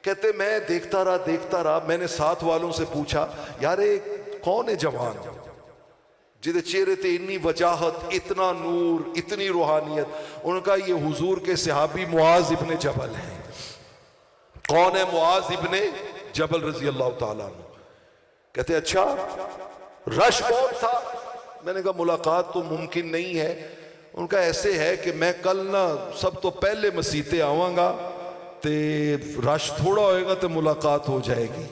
कहते मैं देखता रहा। मैंने साथ वालों से पूछा, यार ये कौन है जवान जिदे चेहरे ते इतनी वजाहत, इतना नूर, इतनी रूहानियत। उनका ये हुजूर के सहाबी मुआज इब्ने जबल है। कौन है मुआज इब्ने जबल रजी अल्लाह ताला अन्हु। कहते अच्छा रश बहुत था। मैंने कहा मुलाकात तो मुमकिन नहीं है। उनका ऐसे है कि मैं कल ना सब तो पहले मसीते आवांगा ते रश थोड़ा होएगा तो मुलाकात हो जाएगी।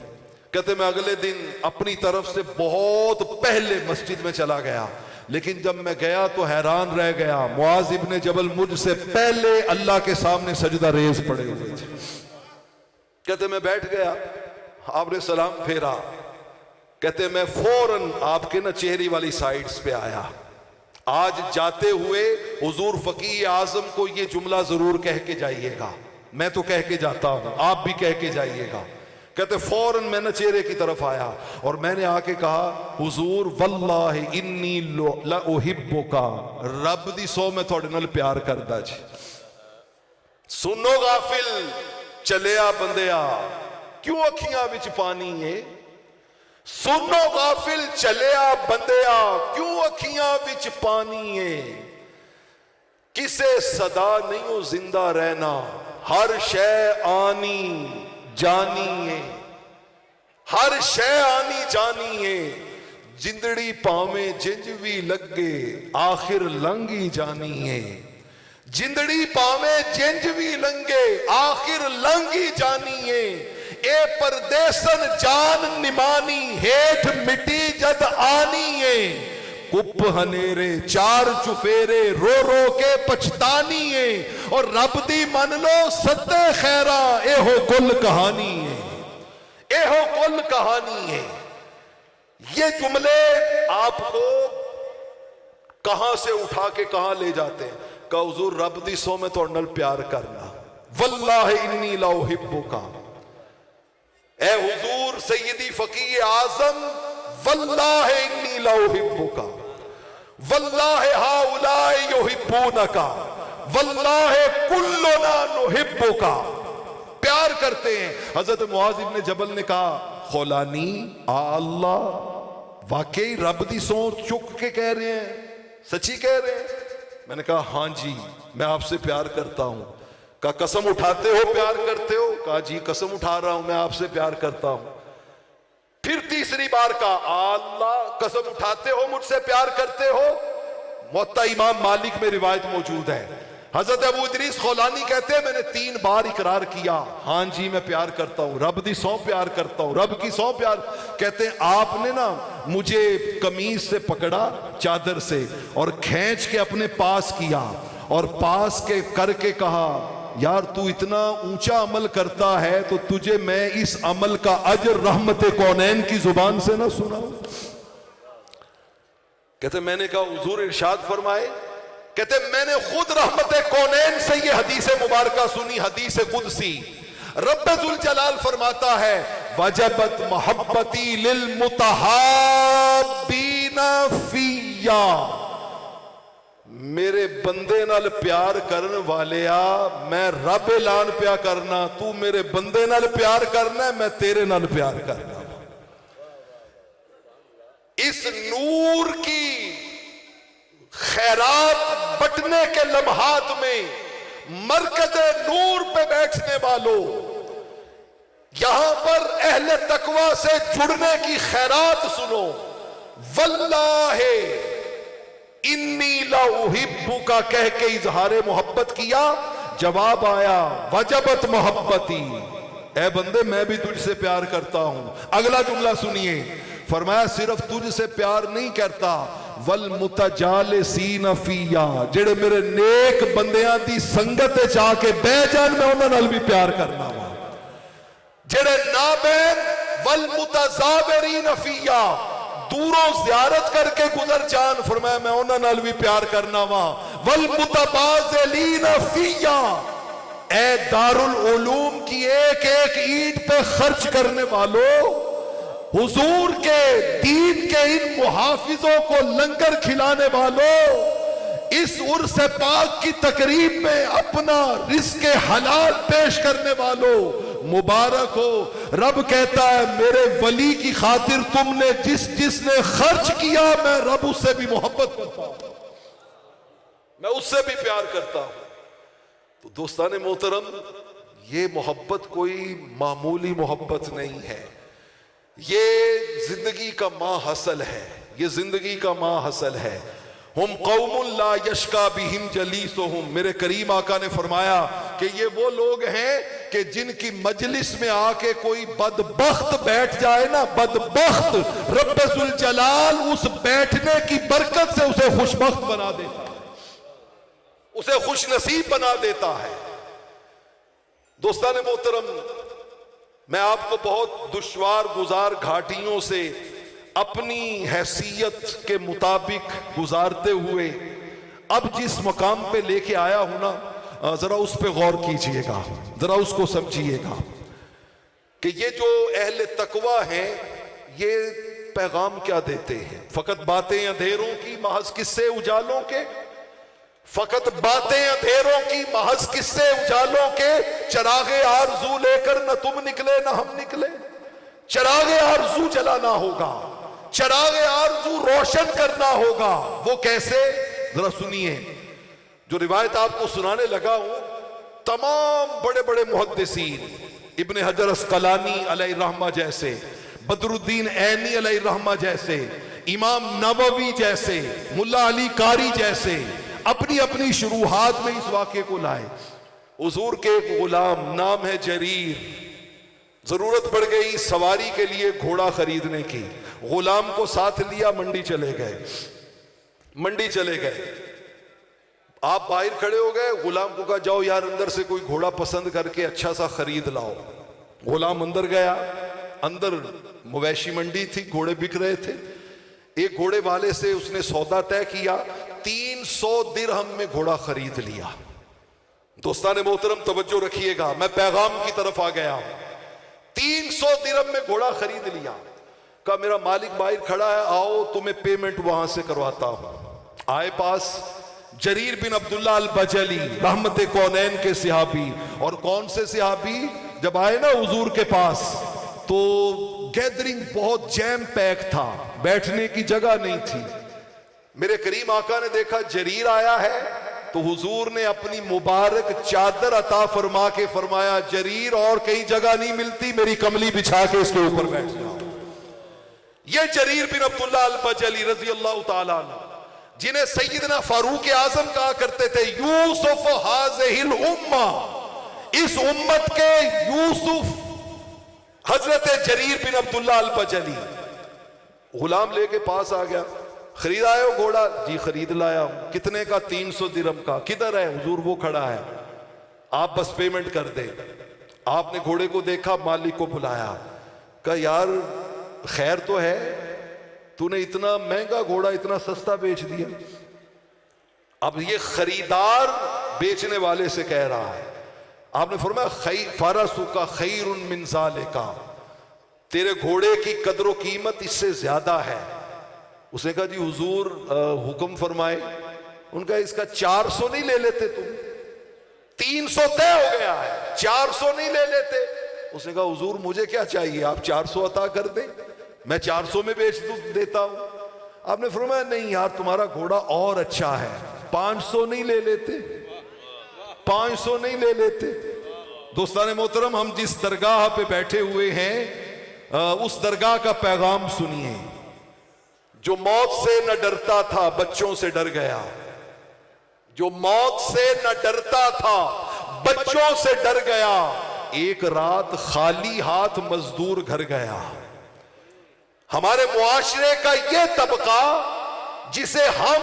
कहते मैं अगले दिन अपनी तरफ से बहुत पहले मस्जिद में चला गया, लेकिन जब मैं गया तो हैरान रह गया। मुआज इब्ने जबल मुझसे पहले अल्लाह के सामने सजदा रेज पड़े हुए थे। कहते मैं बैठ गया, आपने सलाम फेरा। कहते मैं फौरन आपके ना चेहरे वाली साइड्स पे आया। आज जाते हुए हुजूर फकीह आजम को ये जुमला जरूर कह के जाइएगा। मैं तो कह के जाता हूं, आप भी कह के जाइएगा। कहते फौरन मैं ना चेहरे की तरफ आया और मैंने आके कहा, हुजूर वल्लाहि इन्नी ला उहिब्बुका, रब दी सौ मैं थोड़े नाल प्यार करदा जी। सुनो गाफिल चलिया बंदिया, क्यों अखियां विच पानी है। सुनो गाफिल चलिया बंदिया क्यों अखियां विच पानी है। किसे सदा नहीं हो जिंदा रहना हर शय आनी जानी है। हर शय आनी जानी है। जिंदड़ी पावे जिंज भी लगे आखिर लंघी जानी है। जिंदड़ी पावे जिंज भी लंघे आखिर लंघी जानी है। ए परदेसन जान निमानी हेठ मिट्टी जद आनी है। कुप हनेरे चार चुफेरे रो रो के पछतानी है। और रब दी मन लो सत्ते खैरा एहो कुल कहानी है। एहो कुल कहानी है। ये जुमले आपको कहां से उठा के कहां ले जाते हैं। का हुजूर रब दी सो में तो नल प्यार करना वल्लाह इन्नी ला उहिब्बुका। ए हुजूर सैयदी फकीह आजम वल्लाह इन्नी ला उहिब्बुका वल्लाह हाउलाए युहिब्बूनका वल्लाह कुल्लुना नुहिब्बुका। प्यार करते हैं। हजरत मुआज इब्ने जबल ने कहा खौलानी अल्लाह वाकई रब दी सौ चुक के कह रहे हैं सच्ची कह रहे हैं। मैंने कहा हां जी मैं आपसे प्यार करता हूं। कहा कसम उठाते हो प्यार करते हो। कहा जी कसम उठा रहा हूं मैं आपसे प्यार करता हूं। फिर तीसरी बार कहा अल्लाह कसम उठाते हो मुझसे प्यार करते हो। मुअत्ता इमाम मालिक में रिवायत मौजूद है। हजरत अबू इदरीस खौलानी कहते हैं मैंने 3 बार इकरार किया हां जी मैं प्यार करता हूं रब दी सौ प्यार करता हूं रब की सौ प्यार। कहते हैं आपने ना मुझे कमीज से पकड़ा चादर से और खींच के अपने पास किया और पास के करके कहा यार तू इतना ऊंचा अमल करता है तो तुझे मैं इस अमल का अजर रहमत कौनैन की जुबान से ना सुनाऊं। कहते मैंने कहा हुजूर इरशाद फरमाए। कहते मैंने खुद रहमत कौनैन से ये हदीस मुबारका सुनी हदीस कुदसी। रब्बे जुल जलाल फरमाता है वजबत मोहब्बती लिल मुतहाब्बीना फिया। मेरे बंदे नाल प्यार करने वाले मैं रब ऐलान प्या करना तू मेरे बंदे नाल प्यार करना मैं तेरे नाल प्यार करना। इस नूर की खैरात बटने के लम्हात में मरकज़ नूर पे बैठने वालों यहां पर अहले तकवा से जुड़ने की खैरात सुनो। वल्लाहे इन्नी ला उहिब्बुका कह के इजहारे मोहब्बत किया। जवाब आया वजबत मोहब्बती ए बंदे मैं भी तुझसे प्यार करता हूं। अगला जुमला सुनिए फरमाया सिर्फ तुझसे प्यार नहीं करता वल मुतजालिसीन फिया जेड़े मेरे नेक बंदियां दी संगत च आके बह जान मैं उन्हां नाल भी प्यार करना वा। जेड़े नाबैन वल मुतजाविरीन फिया दूरों ज़ियारत करके गुजर जान फरमाया मैं उन्हां नाल भी प्यार करना वा। वल मुतबाज़िलीन फिया ए दारुल उलूम की एक एक ईंट पे खर्च करने वालों हुजूर के दीन के इन मुहाफिजों को लंगर खिलाने वालों इस उर्स पाक की तकरीब में अपना रिस्क हलाल पेश करने वालों मुबारक हो। रब कहता है मेरे वली की खातिर तुमने जिसने खर्च किया मैं रब उससे भी मोहब्बत करता हूं मैं उससे भी प्यार करता हूं। तो दोस्ताने मोहतरम ये मोहब्बत कोई मामूली मोहब्बत नहीं है। ये जिंदगी का माहसल है। ये जिंदगी का माहसल है। हम कौमुन ला यशका बिहिम जलीसुहुम मेरे करीम आका ने फरमाया कि ये वो लोग हैं कि जिनकी मजलिस में आके कोई बदबख्त बैठ जाए ना बदबख्त रब्बे जुल जलाल उस बैठने की बरकत से उसे खुशबख्त बना देता है उसे खुश नसीब बना देता है। दोस्ताने मोहतरम मैं आपको बहुत दुश्वार गुजार घाटियों से अपनी हैसियत के मुताबिक गुजारते हुए अब जिस मकाम पे लेके आया हूं ना जरा उस पे गौर कीजिएगा जरा उसको समझिएगा कि ये जो अहले तकवा हैं ये पैगाम क्या देते हैं। फकत बातें अंधेरों की महज किस्से उजालों के फकत बातें अंधेरों की, महज किस्से उजालों के। चरागे आरज़ू लेकर न तुम निकले न हम निकले। चरागे आरज़ू जलाना होगा, चरागे आरज़ू रोशन करना होगा। वो कैसे, जरा सुनिए। जो रिवायत आपको सुनाने लगा हूं, तमाम बड़े बड़े मुहद्दिसीन, इब्ने हजर अस्कलानी अलैहिर्रहमा जैसे, बदरुद्दीन ऐनी अलैहिर्रहमा जैसे, इमाम नववी जैसे, मुल्ला अली कारी जैसे, अपनी अपनी शुरुआत में इस वाक़े को लाए। हुजूर के एक गुलाम, नाम है जरीर, जरूरत पड़ गई सवारी के लिए घोड़ा खरीदने की। गुलाम को साथ लिया, मंडी चले गए। मंडी चले गए, आप बाहर खड़े हो गए, गुलाम को कहा जाओ यार अंदर से कोई घोड़ा पसंद करके अच्छा सा खरीद लाओ। गुलाम अंदर गया, अंदर मवेशी मंडी थी, घोड़े बिक रहे थे। एक घोड़े वाले से उसने सौदा तय किया, 300 दिरहम में घोड़ा खरीद लिया। दोस्तान मोहतरम तवज्जो रखिएगा, मैं पैगाम की तरफ आ गया हूं। 300 दिरहम में घोड़ा खरीद लिया। कहा मेरा मालिक बाहर खड़ा है, आओ तुम्हें पेमेंट वहां से करवाता हूं। आए पास, जरीर बिन अब्दुल्ला अल बजली, रहमत कौनैन के सहाबी। और कौन से सहाबी, जब आए ना हुजूर के पास तो गैदरिंग बहुत जैम पैक था, बैठने की जगह नहीं थी। मेरे करीम आका ने देखा जरीर आया है, तो हुजूर ने अपनी मुबारक चादर अता फरमा के फरमाया, जरीर और कहीं जगह नहीं मिलती, मेरी कमली बिछा के इसके ऊपर बैठ जाओ। ये जरीर बिन अब्दुल्ला अल बजली रजी अल्लाह ताला अन्हु, जिन्हें सैयदना फारूक आजम कहा करते थे, यूसुफ हाज़िहिल उम्मा, इस उम्मत के यूसुफ हजरत जरीर बिन अब्दुल्ला अल बजली। गुलाम लेके पास आ गया, खरीद आए हो घोड़ा? जी खरीद लाया हूं। कितने का? 300 दिरहम का। किधर है? हुजूर वो खड़ा है, आप बस पेमेंट कर दे। आपने घोड़े को देखा, मालिक को बुलाया, कहा यार खैर तो है, तूने इतना महंगा घोड़ा इतना सस्ता बेच दिया। अब ये खरीदार बेचने वाले से कह रहा है, आपने फरमाया फरसु का खैरुन मिन ज़ालिका, तेरे घोड़े की कदर कीमत इससे ज्यादा है। उसने कहा जी हुजूर हुक्म फरमाए। उनका इसका 400 नहीं ले लेते तुम? 300 तय हो गया है, 400 नहीं ले लेते? उसने कहा हुजूर मुझे क्या चाहिए, आप 400 अता कर दें, मैं 400 में बेच देता हूं। आपने फरमाया नहीं यार तुम्हारा घोड़ा और अच्छा है, 500 नहीं ले लेते? 500 नहीं ले लेते? दोस्तान मोहतरम, हम जिस दरगाह पे बैठे हुए हैं उस दरगाह का पैगाम सुनिए। जो मौत से न डरता था बच्चों से डर गया, जो मौत से न डरता था बच्चों से डर गया, एक रात खाली हाथ मजदूर घर गया। हमारे मुआशरे का यह तबका जिसे हम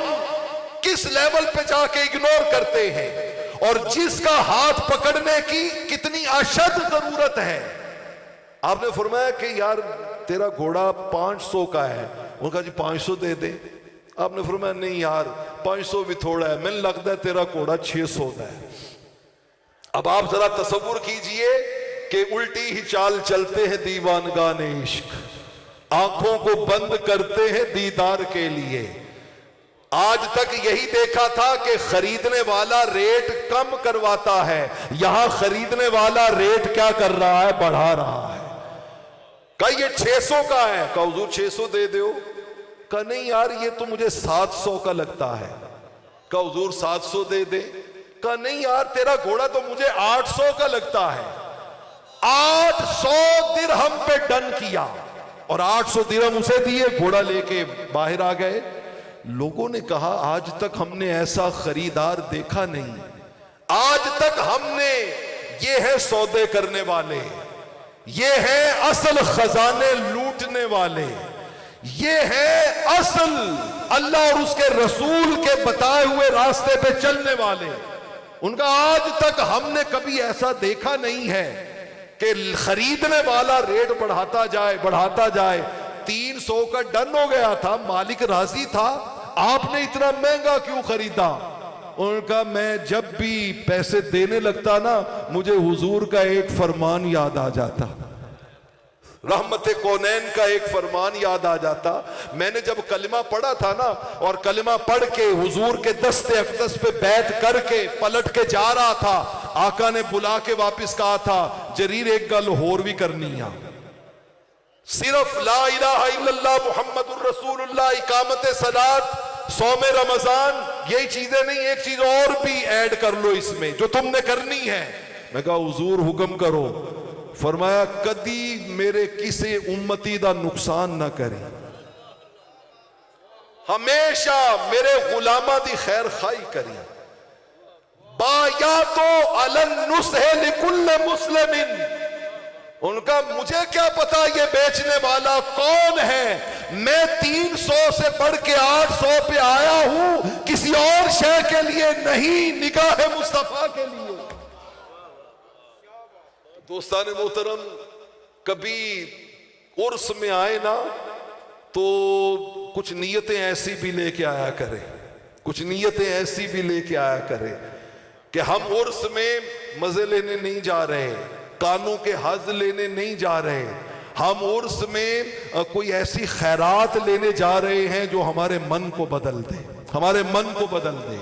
किस लेवल पे जाके इग्नोर करते हैं और जिसका हाथ पकड़ने की कितनी अशद जरूरत है। आपने फरमाया कि यार तेरा घोड़ा 500 का है। उनका जी 500 दे दे। आपने फरमाया नहीं यार 500 भी थोड़ा है, मैंने लगता है तेरा घोड़ा 600 का है। अब आप जरा तसव्वुर कीजिए कि उल्टी ही चाल चलते हैं दीवानगाने इश्क, आंखों को बंद करते हैं दीदार के लिए। आज तक यही देखा था कि खरीदने वाला रेट कम करवाता है, यहां खरीदने वाला रेट क्या कर रहा है, बढ़ा रहा है। कहा ये 600 का है, कहा हुजूर 600 दे दो। कहा नहीं यार ये तो मुझे 700 का लगता है। कहा हुजूर 700 दे दे। कहा नहीं यार तेरा घोड़ा तो मुझे 800 का लगता है। 800 दिरहम पे डन किया और 800 दिरहम उसे दिए, घोड़ा लेके बाहर आ गए। लोगों ने कहा आज तक हमने ऐसा खरीदार देखा नहीं, आज तक हमने, ये है सौदे करने वाले, ये है असल खजाने लूटने वाले, ये है असल अल्लाह और उसके रसूल के बताए हुए रास्ते पे चलने वाले। उनका आज तक हमने कभी ऐसा देखा नहीं है कि खरीदने वाला रेट बढ़ाता जाए। 300 का डन हो गया था, मालिक राजी था, आपने इतना महंगा क्यों खरीदा? उनका मैं जब भी पैसे देने लगता ना मुझे हुजूर का एक फरमान याद आ जाता। रहमत कौनैन का एक फरमान याद आ जाता। मैंने जब कलिमा पढ़ा था ना, और कलिमा पढ़ के हुजूर के दस्ते अक़दस पे बैठ करके पलट के जा रहा था, आका ने बुला के वापस कहा था, जरीर एक गल होर भी करनी है, सिर्फ ला इलाहा इल्लल्लाह मुहम्मदुर रसूलुल्लाह, इकामत सलात, सौमे रमजान, यही चीजें नहीं, एक चीज और भी ऐड कर लो इसमें जो तुमने करनी है। मैं कहा हुजूर हुक्म करो। फरमाया कदी मेरे किसी उम्मती दा नुकसान ना करे, हमेशा मेरे गुलामा दी खैर खाई करी। बाया तो अलन नुस्हे लिकुल्ल मुस्लिमिन, उनका मुझे क्या पता ये बेचने वाला कौन है, मैं 300 से बढ़ के 800 पे आया हूं किसी और शय के लिए नहीं, निगाह मुस्तफा के लिए। दोस्तान मोहतरम, कभी उर्स में आए ना तो कुछ नीयतें ऐसी भी लेके आया करें, कुछ नीयतें ऐसी भी लेके आया करें कि हम उर्स में मजे लेने नहीं जा रहे, कानों के हज लेने नहीं जा रहे, हम उर्स में कोई ऐसी खैरात लेने जा रहे हैं जो हमारे मन को बदल दे, हमारे मन को बदल दे।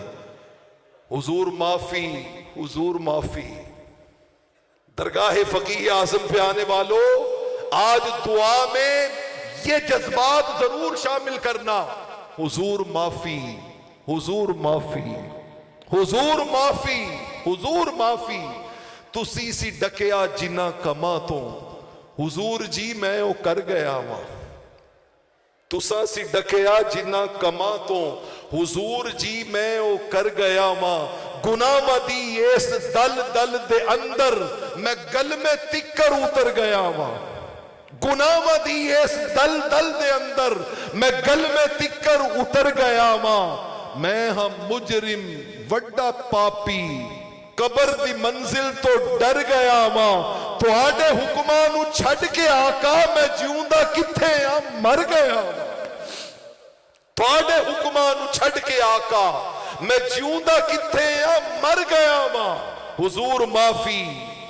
हुजूर माफी, हुजूर माफी। दरगाह फकीह आज़म पे आने वालों, आज दुआ में ये जज्बात जरूर शामिल करना, हुजूर माफी, हुजूर माफी, हुजूर माफी, हुजूर माफी। तुसी सी डकिया जिन्ना कमा तो हुजूर जी मैं वो कर गया वा, तुसा सी डकिया जिन्ना कमा तो हुजूर जी मैं वो कर गया वा। गुनाह दी इस दल दल दे अंदर मैं गल में तिक्कर उतर गया वा, गुनाह दी इस दल दल दे अंदर मैं गल में तिक्कर उतर गया वा। मैं हम मुजरिम वड्डा पापी कबर दी मंजिल तो डर गया वा, तुहाडे हुक्मां नू छड़ के आका मैं जिउंदा किथे आ मर गया, तुहाडे हुक्मां नू छड़ के आका मैं जिउंदा किथे आ मर गया वा। हुजूर माफी,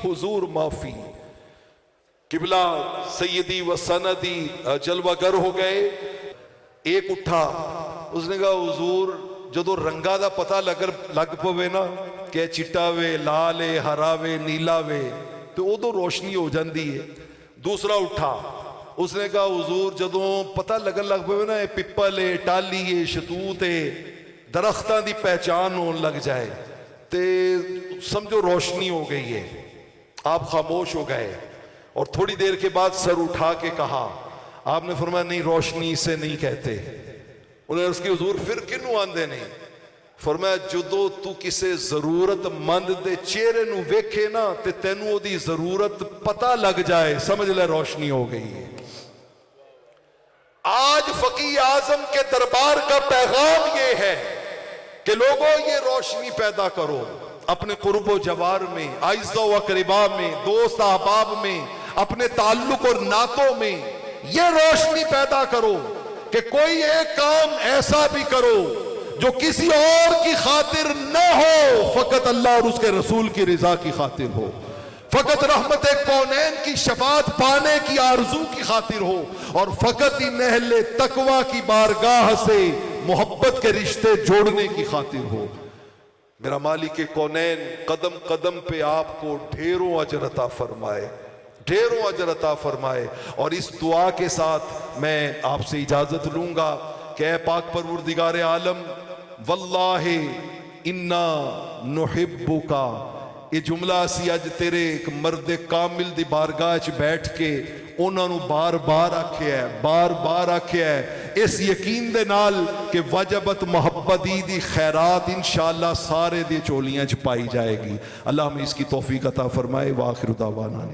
हुजूर माफी। किबला सैयदी व सनदी जलवागर हो गए। एक उठा, उसने कहा हुजूर जदों रंगा दा पता लग पवे ना कि चिट्टा वे, लाल है, हरा वे, नीला वे, तो उदों रोशनी हो जाती है। दूसरा उठा, उसने कहा हुजूर जदों पता लगन लग पवे ना पिपल है, टाली है, शतूत है, दरख्तां दी पहचान होने लग जाए ते समझो रोशनी हो गई है। आप खामोश हो गए और थोड़ी देर के बाद सर उठा के कहा, आपने फरमाया नहीं रोशनी से नहीं कहते। उन्हें उसकी हुजूर फिर किनू आंदे नहीं? फरमाया जदों तू किसी जरूरतमंद दे चेहरे नू वेखे ना ते तेनू ओदी जरूरत पता लग जाए, समझ ले रोशनी हो गई है। आज फकीह आजम के दरबार का पैगाम ये है कि लोगों ये रोशनी पैदा करो अपने कुर्बो जवार में, आइज़ो व क़रीबा में, दोस्त अहबाब में, अपने ताल्लुक और नातों में ये रोशनी पैदा करो कि कोई एक काम ऐसा भी करो जो किसी और की खातिर न हो, फकत अल्लाह और उसके रसूल की रिजा की खातिर हो, फकत रहमत कौनैन की शफात पाने की आरजू की खातिर हो, और फकत ही नहले तकवा की बारगाह से मोहब्बत के रिश्ते जोड़ने की खातिर हो। मेरा मालिक कौनैन कदम कदम पे आपको ढेरों अजर अता फरमाए, ढेरों अजर अता फरमाए। और इस दुआ के साथ मैं आपसे इजाजत लूंगा कि ऐ पाक परवरदिगार आलम, वल्लाहि इन्ना नुहिब्बुका, ये जुमला असी अज तेरे एक मर्द कामिल दी बारगाह च बैठ के उन्होंने बार बार आख्या है, बार बार आख्या है, इस यकीन दे नाल कि वजबत मोहब्बत दी खैरात इंशाअल्लाह सारे दी चोलियां च पाई जाएगी। अल्लाह हमें इसकी तौफीक अता फरमाए। वाखिर दावाना।